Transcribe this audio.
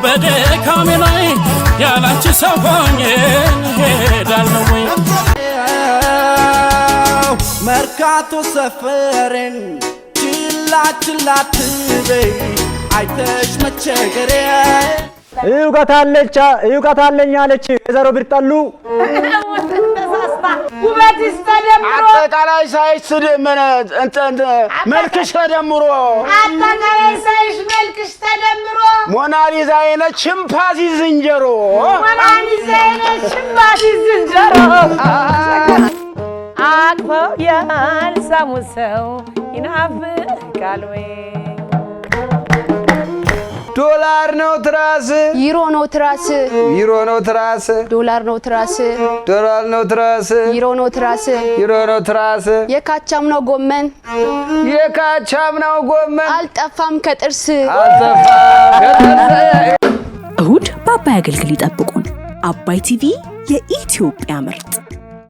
በደካሜ ላይ ያላንቺ ሰው ሆኜ ሄዳለሁ ወይ መርካቶ ሰፈርን ችላ ችላ ትበይ አይተሽ መቸገሬ እዩቀታለኝ አለች የዘሮ ብርጠሉ ውበት ይስተደምሮ አጠቃላይ ሳይሽ መልክሽ ተደምሮ አጠቃላይ ሳይሽ መልክሽ ተደምሮ ሞናሊዛ አይነት ሽምፓዚ ዝንጀሮ ሞናሊዛ አይነት ሽምፓዚ ዝንጀሮ አቅፈው ያልሳሙ ሰው ይናፍቃል ወይ ዶላር ነው ትራስ ዩሮ ነው ትራስ ዩሮ ነው ትራስ ዶላር ነው ትራስ ዶላር ነው ትራስ ዩሮ ነው ትራስ ዩሮ ነው ትራስ የካቻም ነው ጎመን አልጠፋም ከጥርስ እሁድ በአባይ አገልግል ይጠብቁን። አባይ ቲቪ የኢትዮጵያ ምርጥ